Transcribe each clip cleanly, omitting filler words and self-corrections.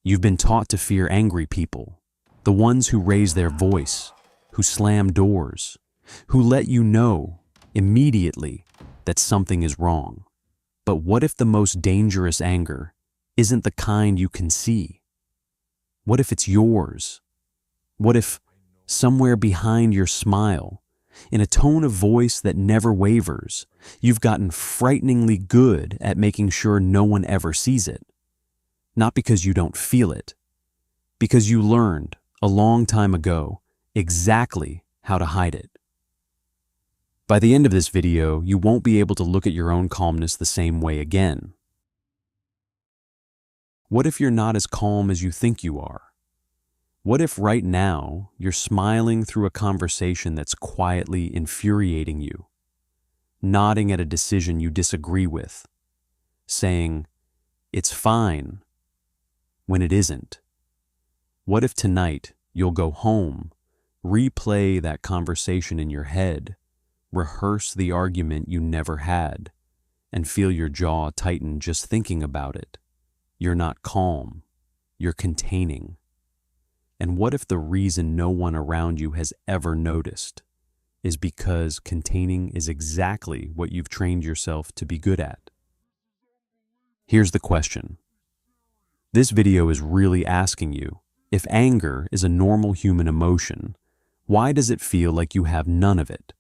You've been taught to fear angry people, the ones who raise their voice, who slam doors, who let you know immediately that something is wrong. But what if the most dangerous anger isn't the kind you can see? What if it's yours? What if somewhere behind your smile, in a tone of voice that never wavers, you've gotten frighteningly good at making sure no one ever sees it? Not because you don't feel it, because you learned a long time ago exactly how to hide it. By the end of this video, you won't be able to look at your own calmness the same way again. What if you're not as calm as you think you are? What if right now you're smiling through a conversation that's quietly infuriating you, nodding at a decision you disagree with, saying, "It's fine," when it isn't? What if tonight you'll go home, replay that conversation in your head, rehearse the argument you never had, and feel your jaw tighten just thinking about it? You're not calm, you're containing. And what if the reason no one around you has ever noticed is because containing is exactly what you've trained yourself to be good at? Here's the question. This video is really asking you, if anger is a normal human emotion, why does it feel like you have none of it,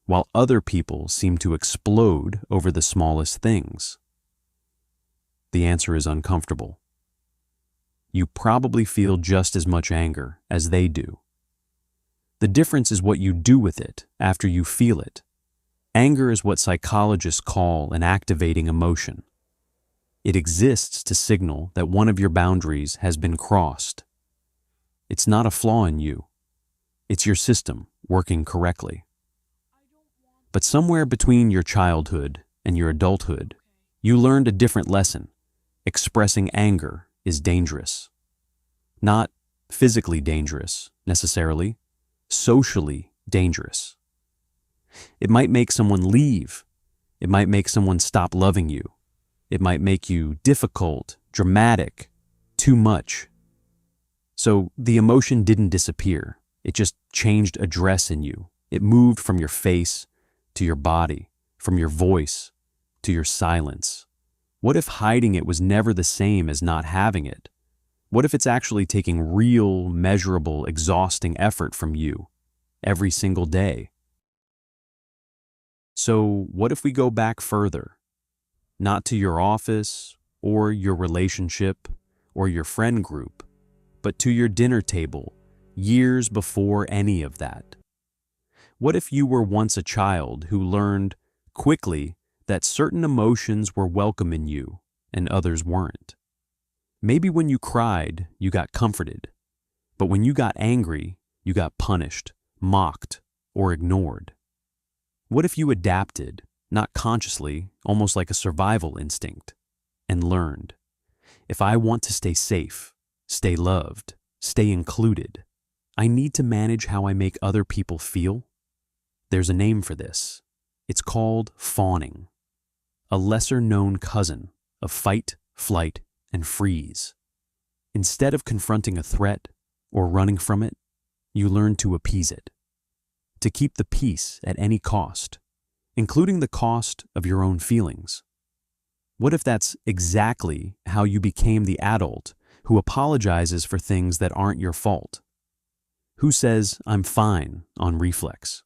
while other people seem to explode over the smallest things? The answer is uncomfortable. You probably feel just as much anger as they do. The difference is what you do with it after you feel it. Anger is what psychologists call an activating emotion. It exists to signal that one of your boundaries has been crossed. It's not a flaw in you. It's your system working correctly. But somewhere between your childhood and your adulthood, you learned a different lesson. Expressing anger is dangerous. Not physically dangerous, necessarily, socially dangerous. It might make someone leave. It might make someone stop loving you. It might make you difficult, dramatic, too much. So the emotion didn't disappear. It just changed address in you. It moved from your face to your body, from your voice to your silence. What if hiding it was never the same as not having it? What if it's actually taking real, measurable, exhausting effort from you every single day? So what if we go back further? Not to your office or your relationship or your friend group, but to your dinner table years before any of that. What if you were once a child who learned quickly that certain emotions were welcome in you and others weren't? Maybe when you cried, you got comforted, but when you got angry, you got punished, mocked, or ignored. What if you adapted, not consciously, almost like a survival instinct, and learned, if I want to stay safe, stay loved, stay included, I need to manage how I make other people feel? There's a name for this. It's called fawning, a lesser-known cousin of fight, flight, and freeze. Instead of confronting a threat or running from it, you learn to appease it, to keep the peace at any cost, including the cost of your own feelings. What if that's exactly how you became the adult who apologizes for things that aren't your fault? Who says, "I'm fine" on reflex?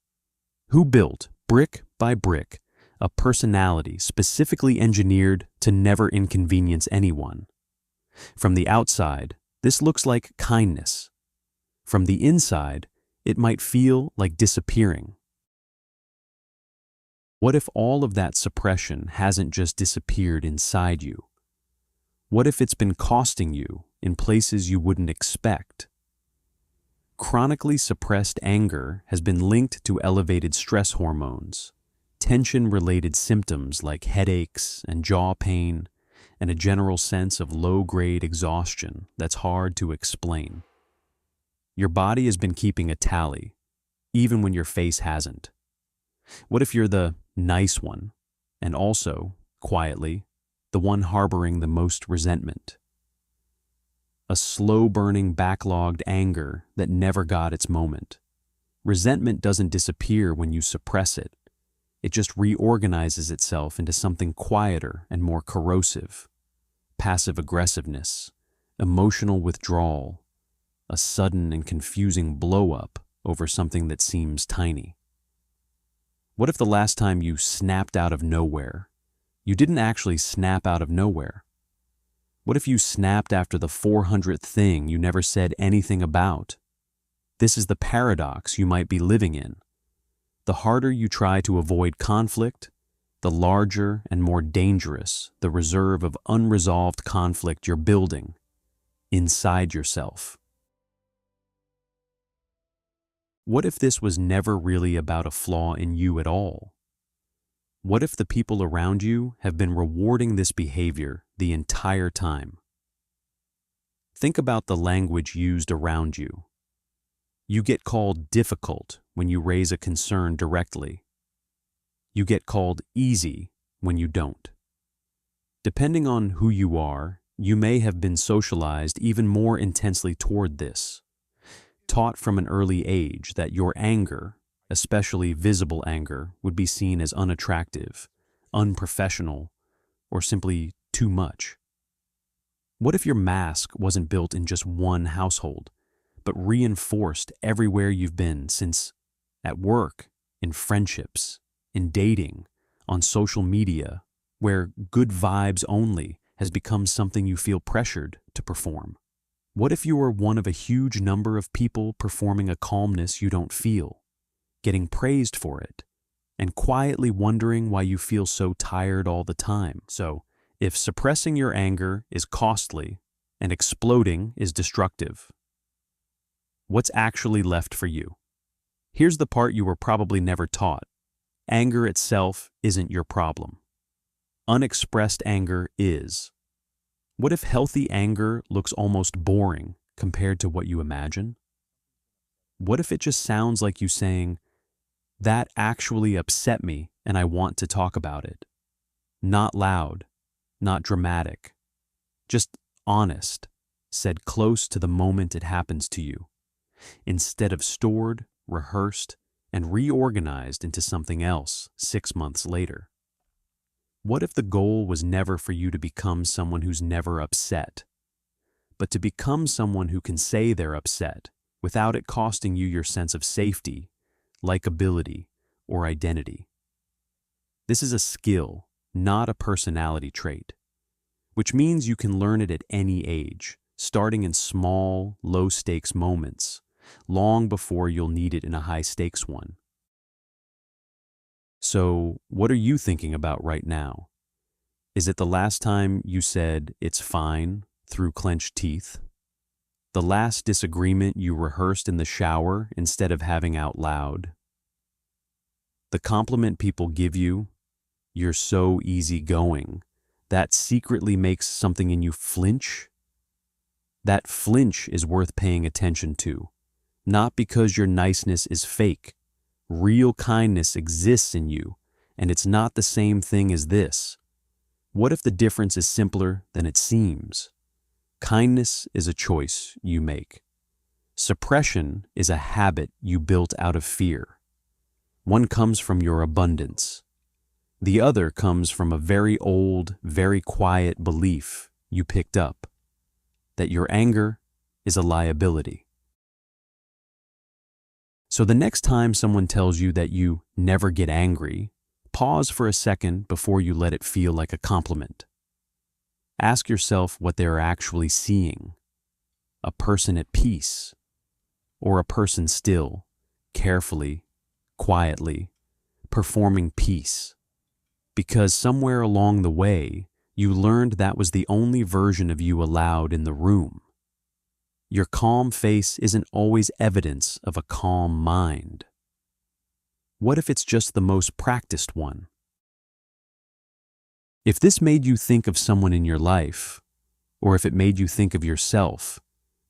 Who built, brick by brick, a personality specifically engineered to never inconvenience anyone? From the outside, this looks like kindness. From the inside, it might feel like disappearing. What if all of that suppression hasn't just disappeared inside you? What if it's been costing you in places you wouldn't expect? Chronically suppressed anger has been linked to elevated stress hormones, tension-related symptoms like headaches and jaw pain, and a general sense of low-grade exhaustion that's hard to explain. Your body has been keeping a tally, even when your face hasn't. What if you're the nice one, and also, quietly, the one harboring the most resentment? A a slow-burning, backlogged anger that never got its moment. Resentment doesn't disappear when you suppress it. It just reorganizes itself into something quieter and more corrosive. Passive aggressiveness, emotional withdrawal, a sudden and confusing blow-up over something that seems tiny. What if the last time you snapped out of nowhere, you didn't actually snap out of nowhere? What if you snapped after the 400th thing you never said anything about? This is the paradox you might be living in. The harder you try to avoid conflict, the larger and more dangerous the reserve of unresolved conflict you're building inside yourself. What if this was never really about a flaw in you at all? What if the people around you have been rewarding this behavior the entire time? Think about the language used around you. You get called difficult when you raise a concern directly. You get called easy when you don't. Depending on who you are, you may have been socialized even more intensely toward this, taught from an early age that your anger, especially visible anger, would be seen as unattractive, unprofessional, or simply too much. What if your mask wasn't built in just one household, but reinforced everywhere you've been since at work, in friendships, in dating, on social media, where good vibes only has become something you feel pressured to perform? What if you were one of a huge number of people performing a calmness you don't feel, getting praised for it, and quietly wondering why you feel so tired all the time? So, if suppressing your anger is costly and exploding is destructive, what's actually left for you? Here's the part you were probably never taught. Anger itself isn't your problem. Unexpressed anger is. What if healthy anger looks almost boring compared to what you imagine? What if it just sounds like you saying, "That actually upset me and I want to talk about it"? Not loud, not dramatic, just honest, said close to the moment it happens to you, instead of stored, rehearsed, and reorganized into something else 6 months later. What if the goal was never for you to become someone who's never upset, but to become someone who can say they're upset without it costing you your sense of safety, likability, or identity? This is a skill, not a personality trait, which means you can learn it at any age, starting in small, low-stakes moments, long before you'll need it in a high-stakes one. So, what are you thinking about right now? Is it the last time you said, "It's fine," through clenched teeth? The last disagreement you rehearsed in the shower instead of having out loud? The compliment people give you, "You're so easygoing," that secretly makes something in you flinch? That flinch is worth paying attention to, not because your niceness is fake. Real kindness exists in you, and it's not the same thing as this. What if the difference is simpler than it seems? Kindness is a choice you make. Suppression is a habit you built out of fear. One comes from your abundance. The other comes from a very old, very quiet belief you picked up, that your anger is a liability. So the next time someone tells you that you never get angry, pause for a second before you let it feel like a compliment. Ask yourself what they're actually seeing: a person at peace, or a person still, carefully, quietly, performing peace. Because somewhere along the way, you learned that was the only version of you allowed in the room. Your calm face isn't always evidence of a calm mind. What if it's just the most practiced one? If this made you think of someone in your life, or if it made you think of yourself,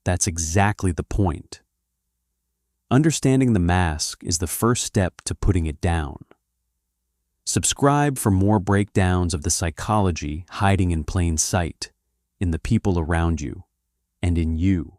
that's exactly the point. Understanding the mask is the first step to putting it down. Subscribe for more breakdowns of the psychology hiding in plain sight, in the people around you, and in you.